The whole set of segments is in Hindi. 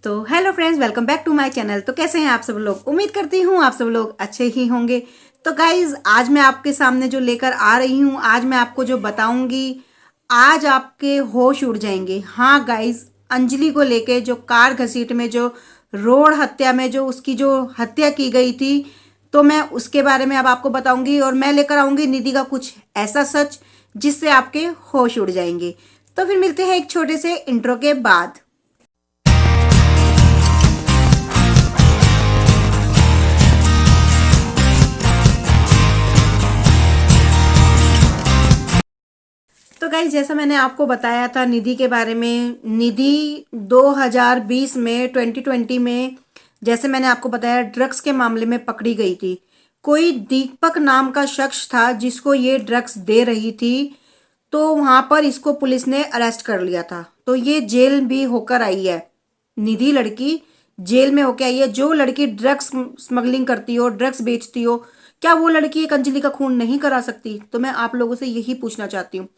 तो hello friends, welcome back to my channel. तो कैसे हैं आप सब लोग? उम्मीद करती हूँ आप सब लोग अच्छे ही होंगे। तो गाइज, आज मैं आपके सामने जो लेकर आ रही हूँ, आज मैं आपको जो बताऊंगी, आज आपके होश उड़ जाएंगे। हाँ गाइज, अंजलि को लेके जो कार घसीट में, जो रोड हत्या में जो उसकी जो हत्या की गई थी, तो मैं उसके बारे में अब आपको बताऊंगी और मैं लेकर आऊंगी निधि का कुछ ऐसा सच जिससे आपके होश उड़ जाएंगे। तो फिर मिलते हैं एक छोटे से इंट्रो के बाद। तो गाइस, जैसा मैंने आपको बताया था निधि के बारे में, निधि 2020 में 2020 में, जैसे मैंने आपको बताया, ड्रग्स के मामले में पकड़ी गई थी। कोई दीपक नाम का शख्स था जिसको ये ड्रग्स दे रही थी, तो वहां पर इसको पुलिस ने अरेस्ट कर लिया था। तो ये जेल भी होकर आई है। निधि लड़की जेल में होकर आई है। जो लड़की ड्रग्स स्मगलिंग करती हो, ड्रग्स बेचती हो, क्या वो लड़की एक अंजलि का खून नहीं करा सकती? तो मैं आप लोगों से यही पूछना चाहती हूँ।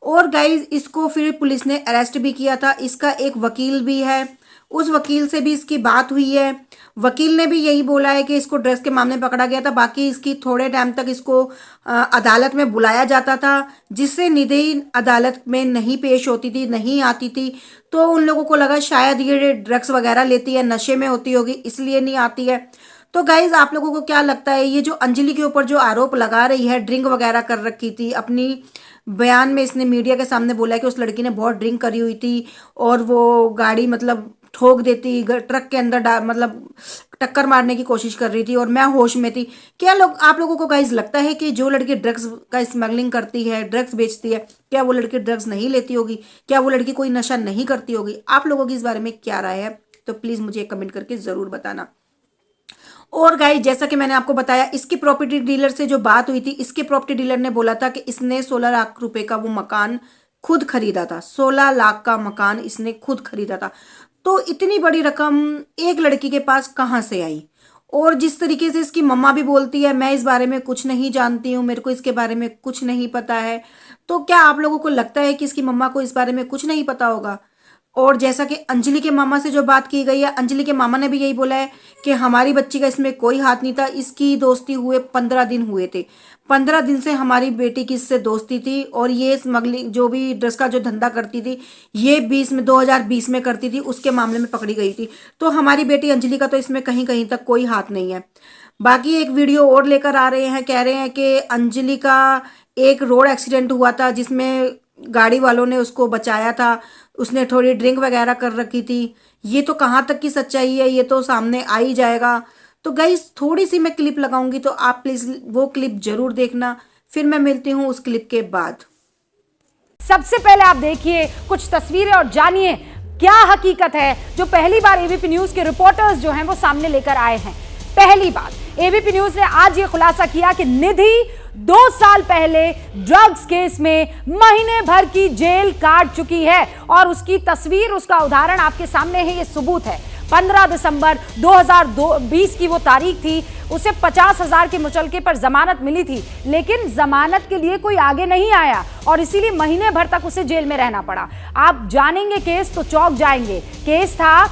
और गाइज, इसको फिर पुलिस ने अरेस्ट भी किया था। इसका एक वकील भी है, उस वकील से भी इसकी बात हुई है। वकील ने भी यही बोला है कि इसको ड्रग्स के मामले में पकड़ा गया था। बाकी इसकी थोड़े टाइम तक इसको अदालत में बुलाया जाता था, जिससे निधि अदालत में नहीं पेश होती थी, नहीं आती थी। तो उन लोगों को लगा शायद ये ड्रग्स वगैरह लेती है, नशे में होती होगी, इसलिए नहीं आती है। तो गाइज, आप लोगों को क्या लगता है, ये जो अंजलि के ऊपर जो आरोप लगा रही है, ड्रिंक वगैरह कर रखी थी, अपनी बयान में इसने मीडिया के सामने बोला है कि उस लड़की ने बहुत ड्रिंक करी हुई थी और वो गाड़ी मतलब ठोक देती, ट्रक के अंदर मतलब टक्कर मारने की कोशिश कर रही थी और मैं होश में थी। क्या आप लोगों को गाइज लगता है कि जो लड़की ड्रग्स का स्मगलिंग करती है, ड्रग्स बेचती है, क्या वो लड़की ड्रग्स नहीं लेती होगी? क्या वो लड़की कोई नशा नहीं करती होगी? आप लोगों की इस बारे में क्या राय है? तो प्लीज मुझे कमेंट करके जरूर बताना। और गाइस, जैसा कि मैंने आपको बताया, इसकी प्रॉपर्टी डीलर से जो बात हुई थी, इसके प्रॉपर्टी डीलर ने बोला था कि इसने 16 लाख रुपए का वो मकान खुद खरीदा था। 16 लाख का मकान इसने खुद खरीदा था। तो इतनी बड़ी रकम एक लड़की के पास कहाँ से आई? और जिस तरीके से इसकी मम्मा भी बोलती है, मैं इस बारे में कुछ नहीं जानती हूँ, मेरे को इसके बारे में कुछ नहीं पता है। तो क्या आप लोगों को लगता है कि इसकी मम्मा को इस बारे में कुछ नहीं पता होगा? और जैसा कि अंजलि के मामा से जो बात की गई है, अंजलि के मामा ने भी यही बोला है कि हमारी बच्ची का इसमें कोई हाथ नहीं था। इसकी दोस्ती हुए 15 दिन हुए थे। 15 दिन से हमारी बेटी की इससे दोस्ती थी और ये स्मगलिंग जो भी ड्रग्स का जो धंधा करती थी, ये 2020 में करती थी, उसके मामले में पकड़ी गई थी। तो हमारी बेटी अंजलि का तो इसमें कहीं कहीं तक कोई हाथ नहीं है। बाकी एक वीडियो और लेकर आ रहे हैं, कह रहे हैं कि अंजलि का एक रोड एक्सीडेंट हुआ था जिसमें गाड़ी वालों ने उसको बचाया था, उसने थोड़ी ड्रिंक वगैरह कर रखी थी। ये तो कहाँ तक की सच्चाई है, ये तो सामने आ ही जाएगा। तो गाइस, थोड़ी सी मैं क्लिप लगाऊंगी, तो आप प्लीज वो क्लिप जरूर देखना। फिर मैं मिलती हूँ उस क्लिप के बाद। सबसे पहले आप देखिए कुछ तस्वीरें और जानिए क्या हकीकत है जो पहली बार एबीपी न्यूज के रिपोर्टर्स जो हैं वो सामने लेकर आए हैं। पहली बात, एबीपी न्यूज ने आज ये खुलासा किया कि निधि 2 साल पहले ड्रग्स केस में महीने भर की जेल काट चुकी है और उसकी तस्वीर, उसका उदाहरण आपके सामने है, ये सबूत है। 15 दिसंबर 2020 की वो तारीख थी, उसे 50,000 के मुचलके पर जमानत मिली थी, लेकिन जमानत के लिए कोई आगे नहीं आया और इसीलिए महीने भर तक उसे जेल में रहना पड़ा। आप जानेंगे केस तो चौंक जाएंगे। केस था,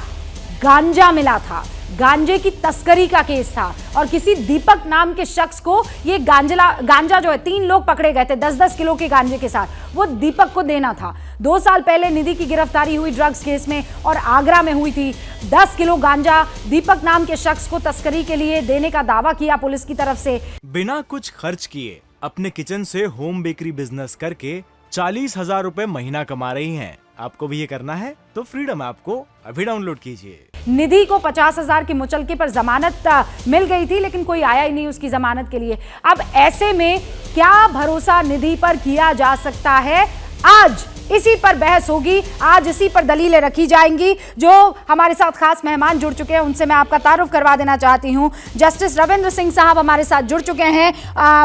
गांजा मिला था, गांजे की तस्करी का केस था और किसी दीपक नाम के शख्स को ये गांजा जो है, 3 लोग पकड़े गए थे 10-10 किलो के गांजे के साथ, वो दीपक को देना था। 2 साल पहले निधि की गिरफ्तारी हुई ड्रग्स केस में और आगरा में हुई थी। 10 किलो गांजा दीपक नाम के शख्स को तस्करी के लिए देने का दावा किया पुलिस की तरफ से। बिना कुछ खर्च किए अपने किचन से होम बेकरी बिजनेस करके 40,000 रुपए महीना कमा रही हैं। आपको भी ये करना है तो फ्रीडम ऐप को अभी डाउनलोड कीजिए। निधि को 50,000 की मुचलके पर जमानत मिल गई थी, लेकिन कोई आया ही नहीं उसकी जमानत के लिए। अब ऐसे में क्या भरोसा निधि पर किया जा सकता है? आज इसी पर बहस होगी, आज इसी पर दलीलें रखी जाएंगी। जो हमारे साथ खास मेहमान जुड़ चुके हैं उनसे मैं आपका तारुफ करवा देना चाहती हूं। जस्टिस रविंद्र सिंह साहब हमारे साथ जुड़ चुके हैं,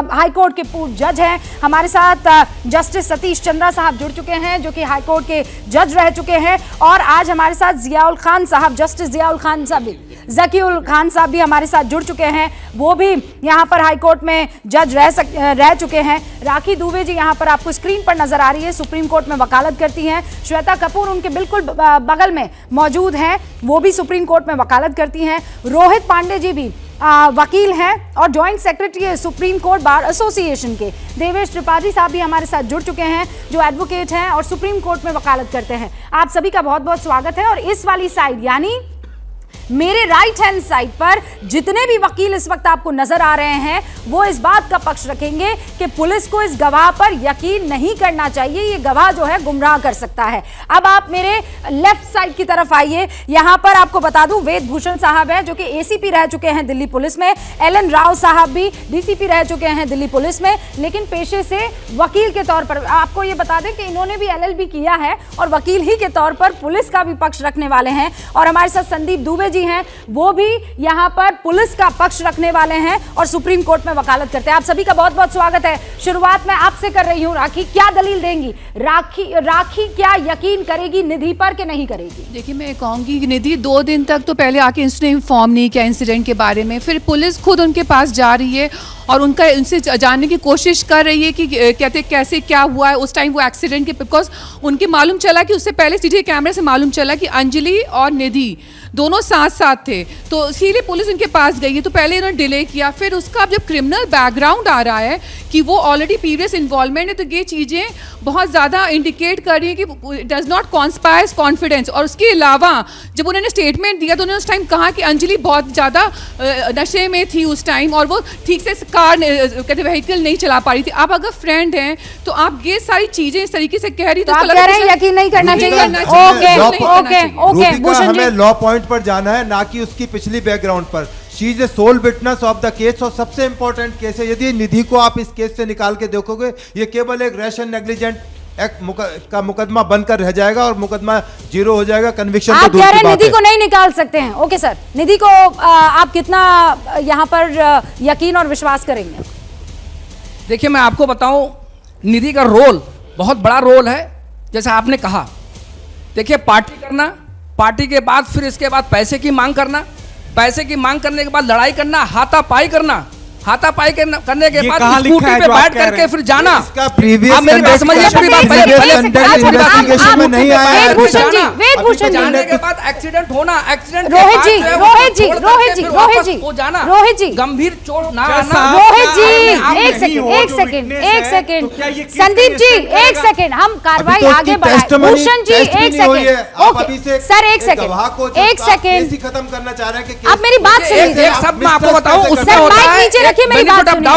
हाई कोर्ट के पूर्व जज हैं। हमारे साथ जस्टिस सतीश चंद्रा साहब जुड़ चुके हैं, जो कि हाई कोर्ट के जज रह चुके हैं। और आज हमारे साथ जियाउल खान साहब, जस्टिस जियाउल खान साहब जकीउल खान साहब भी हमारे साथ जुड़ चुके हैं, वो भी यहाँ पर हाईकोर्ट में जज रह चुके हैं। राखी दुबे जी यहाँ पर आपको स्क्रीन पर नजर आ रही है, सुप्रीम कोर्ट में वकालत करती हैं। श्वेता कपूर उनके बिल्कुल बगल में मौजूद हैं, वो भी सुप्रीम कोर्ट में वकालत करती हैं। रोहित पांडे जी भी वकील हैं और जॉइंट सेक्रेटरी है सुप्रीम कोर्ट बार एसोसिएशन के। देवेश त्रिपाठी साहब भी हमारे साथ जुड़ चुके हैं, जो एडवोकेट हैं और सुप्रीम कोर्ट में वकालत करते हैं। आप सभी का बहुत बहुत स्वागत है। और इस वाली साइड यानी मेरे राइट हैंड साइड पर जितने भी वकील इस वक्त आपको नजर आ रहे हैं, वो इस बात का पक्ष रखेंगे कि पुलिस को इस गवाह पर यकीन नहीं करना चाहिए, ये गवाह जो है गुमराह कर सकता है। अब आप मेरे लेफ्ट साइड की तरफ आइए, यहां पर आपको बता दूं वेद भूषण साहब हैं जो कि एसीपी रह चुके हैं दिल्ली पुलिस में, एलन राव साहब भी डीसीपी रह चुके हैं दिल्ली पुलिस में, लेकिन पेशे से वकील के तौर पर। आपको ये बता दें कि इन्होंने भी एलएलबी किया है और वकील ही के तौर पर पुलिस का भी पक्ष रखने वाले हैं। और हमारे साथ संदीप दुबे जी हैं, वो भी यहां पर पुलिस का पक्ष रखने वाले हैं और सुप्रीम कोर्ट में वकालत करते हैं। आप सभी का बहुत बहुत स्वागत है। शुरुआत मैं आपसे कर रही हूं, राखी क्या दलील देंगी? राखी क्या यकीन करेगी निधि पर कि नहीं करेगी? देखिए, मैं कहूंगी कि निधि 2 दिन तक तो पहले आके इसने इन्फॉर्म नहीं किया इंसिडेंट के बारे में, फिर पुलिस खुद उनके पास जा रही है और उनसे जानने की कोशिश कर रही है कि कहते कैसे क्या हुआ है उस टाइम वो एक्सीडेंट के, बिकॉज उनके मालूम चला कि उससे पहले सीधे कैमरे से मालूम चला कि अंजलि और निधि दोनों साथ साथ थे, तो इसीलिए पुलिस उनके पास गई है। तो पहले इन्होंने डिले किया, फिर उसका जब क्रिमिनल बैकग्राउंड आ रहा है कि वो ऑलरेडी प्रीवियस इन्वॉल्वमेंट है, तो ये चीज़ें बहुत ज़्यादा इंडिकेट कर रही है कि डज नॉट कॉन्स्पायर्स कॉन्फिडेंस। और उसके अलावा जब उन्होंने स्टेटमेंट दिया तो उन्होंने उस टाइम कहा कि अंजलि बहुत ज़्यादा नशे में थी उस टाइम और वो ठीक से कार कहते व्हीकल नहीं चला पा रही थी। आप अगर फ्रेंड हैं तो आप ये सारी चीज़ें इस तरीके से कह रही, तो आप कह रहे हैं यकीन नहीं करना चाहिए। Okay Bhushan ji, law point पर जाना है, ना कि उसकी पिछली बैकग्राउंड पर। She is a sole witness of the case और सबसे इंपॉर्टेंट केस है। यदि निधि को आप इस केस से निकाल के देखोगे, ये केवल एक रैश एंड नेग्लिजेंट एक्ट का मुकदमा बनकर रह जाएगा और मुकदमा 0 हो जाएगा, कन्विक्शन आप कह रहे हैं निधि को नहीं निकाल सकते हैं। ओके सर, निधि को आप कितना यहाँ पर यकीन और विश्वास करेंगे? देखिए, मैं आपको बताऊं, निधि का रोल बहुत बड़ा रोल है। जैसा आपने कहा, देखिए पार्टी करना, पार्टी के बाद फिर इसके बाद पैसे की मांग करना, पैसे की मांग करने के बाद लड़ाई करना, हाथापाई करना, हाथापाई करने के बाद स्कूटी पे बैठ करके फिर जाना। आप मेरी बात समझिए, पूरी बात जाने के बाद एक्सीडेंट होना, एक्सीडेंट रोहित जी गंभीर चोट ना आना। रोहित जी एक सेकेंड संदीप जी एक सेकेंड, हम कार्रवाई आगे बढ़ाएं। भूषण जी एक सेकेंड, सर एक सेकेंड खत्म करना चाह रहे हैं। आप मेरी बात सुनिए। एक सब मैं आपको बताऊं, उसमें होता है मेरी बात सुनिए।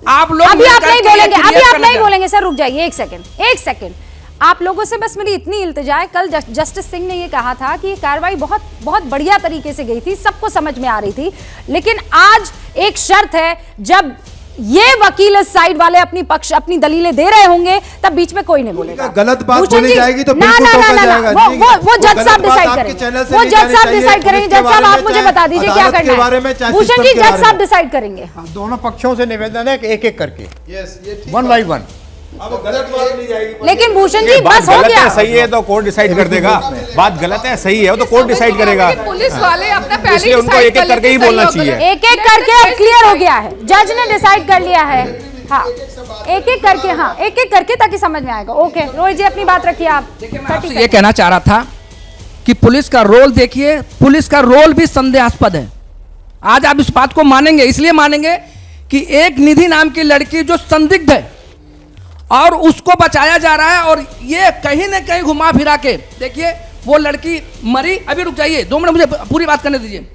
आप लोग अभी आप नहीं बोलेंगे, अभी आप नहीं बोलेंगे सर, रुक जाइए एक सेकंड। आप लोगों से बस मेरी इतनी इल्तिजा है, कल जस्टिस सिंह ने ये कहा था कि ये कार्रवाई बहुत बहुत बढ़िया तरीके से गई थी, सबको समझ में आ रही थी, लेकिन आज एक शर्त है, जब ये वकील इस साइड वाले अपनी दलीलें दे रहे होंगे तब बीच में कोई नहीं बोलेगा। गलत बात बोली जाएगी तो बिल्कुल टोका जाएगा। वो जज साहब डिसाइड करेंगे, वो जज साहब डिसाइड करेंगे। जज साहब आप मुझे बता दीजिए क्या करना है। भूषण जी जज साहब डिसाइड करेंगे। दोनों पक्षों से निवेदन है कि एक एक करके, 1 by 1। अब गलत बात नहीं जाएगी। लेकिन भूषण जी बस हो गया, सही है तो कोर्ट डिसाइड कर देगा, बात गलत है सही है तो कोर्ट डिसाइड करेगा। पुलिस वाले अपना पहले इसलिए उनको एक एक करके ही बोलना चाहिए। एक एक करके अब क्लियर हो गया है, जज ने डिसाइड कर लिया है। हाँ एक एक करके, हाँ एक एक करके ताकि समझ में आएगा। ओके रोहित जी अपनी बात रखिए आप। ये कहना चाह रहा था कि पुलिस का रोल देखिए, पुलिस का रोल भी संदेहास्पद है। आज आप इस बात को मानेंगे, इसलिए मानेंगे कि एक निधि नाम की लड़की जो संदिग्ध है और उसको बचाया जा रहा है, और ये कहीं ना कहीं घुमा फिरा के देखिए वो लड़की मरी। अभी रुक जाइए 2 मिनट, मुझे पूरी बात करने दीजिए।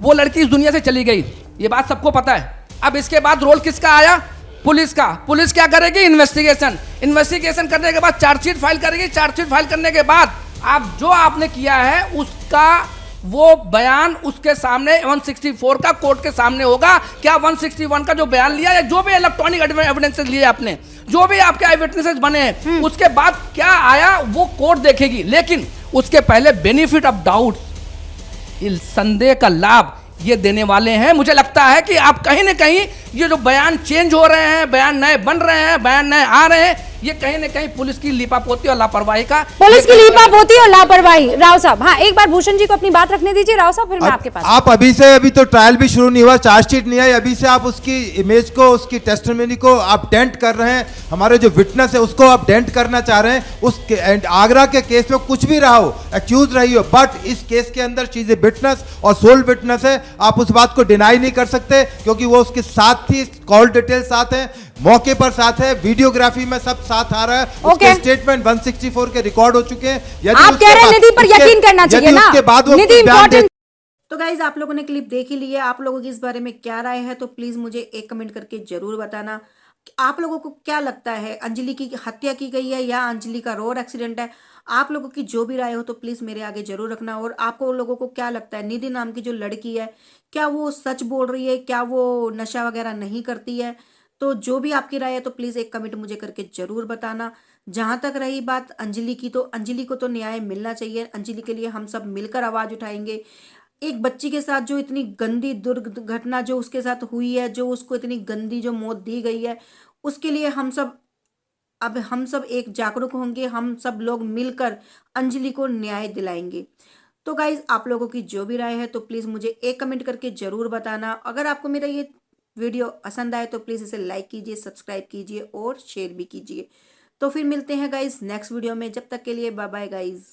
वो लड़की इस दुनिया से चली गई, ये बात सबको पता है। अब इसके बाद रोल किसका आया? पुलिस का। पुलिस क्या करेगी? इन्वेस्टिगेशन करने के बाद चार्जशीट फाइल करेगी। चार्जशीट फाइल करने के बाद आप जो आपने किया है उसका वो बयान उसके सामने 164 का कोर्ट के सामने होगा। क्या 161 का जो बयान लिया या जो भी इलेक्ट्रॉनिक एविडेंसेस लिए आपने, जो भी आपके आई विटनेसेस बने हैं, उसके बाद क्या आया वो कोर्ट देखेगी। लेकिन उसके पहले बेनिफिट ऑफ डाउट, संदेह का लाभ ये देने वाले हैं। मुझे लगता है कि आप कहीं ना कहीं ये जो बयान चेंज हो रहे हैं, बयान नए बन रहे हैं, बयान नए आ रहे हैं, ये कहीं ना कहीं पुलिस की लीपापोती और लापरवाही का पुलिस की लीपापोती और लापरवाही। राव साहब, हाँ एक बार भूषण जी को अपनी बात रखने दीजिए। राव साहब, फिर मैं आपके पास। आप अभी तो ट्रायल भी शुरू नहीं हुआ, चार्जशीट नहीं आई, अभी से आप उसकी इमेज को, उसकी टेस्टिमनी को आप डेंट कर रहे हैं। हमारे जो विटनेस है उसको आप डेंट करना चाह रहे हैं। उस आगरा के केस में कुछ भी रहा हो, एक्यूज रही हो, बट इस केस के अंदर चीजें विटनेस और सोल विटनेस है। आप उस बात को डिनाई नहीं कर सकते क्योंकि वो उसके साथ थी, कॉल डिटेल साथ है, मौके पर साथ है, वीडियोग्राफी में सब साथ आ रहा है। उसके स्टेटमेंट 164 के रिकॉर्ड हो चुके हैं। यदि आप कह रहे हैं निधि पर यकीन करना चाहिए ना, उसके बाद वो निधि इंपॉर्टेंट। तो गाइज आप लोगों ने क्लिप देख ही ली है। आप लोगों की इस बारे में क्या राय है तो प्लीज मुझे एक कमेंट करके जरूर बताना। आप लोगों को क्या लगता है, अंजलि की हत्या की गई है या अंजलि का रोड एक्सीडेंट है? आप लोगों की जो भी राय हो तो प्लीज मेरे आगे जरूर रखना। और आपको लोगों को क्या लगता है, निधि नाम की जो लड़की है क्या वो सच बोल रही है, क्या वो नशा वगैरह नहीं करती है? तो जो भी आपकी राय है तो प्लीज एक कमेंट मुझे करके जरूर बताना। जहां तक रही बात अंजलि की, तो अंजलि को तो न्याय मिलना चाहिए। अंजलि के लिए हम सब मिलकर आवाज उठाएंगे। एक बच्ची के साथ जो इतनी गंदी दुर्घटना जो उसके साथ हुई है, जो उसको इतनी गंदी जो मौत दी गई है, उसके लिए हम सब एक जागरूक होंगे। हम सब लोग मिलकर अंजलि को न्याय दिलाएंगे। तो गाइज आप लोगों की जो भी राय है तो प्लीज मुझे एक कमेंट करके जरूर बताना। अगर आपको मेरा ये वीडियो पसंद आए तो प्लीज इसे लाइक कीजिए, सब्सक्राइब कीजिए और शेयर भी कीजिए। तो फिर मिलते हैं गाइज नेक्स्ट वीडियो में। जब तक के लिए बाय बाय गाइज।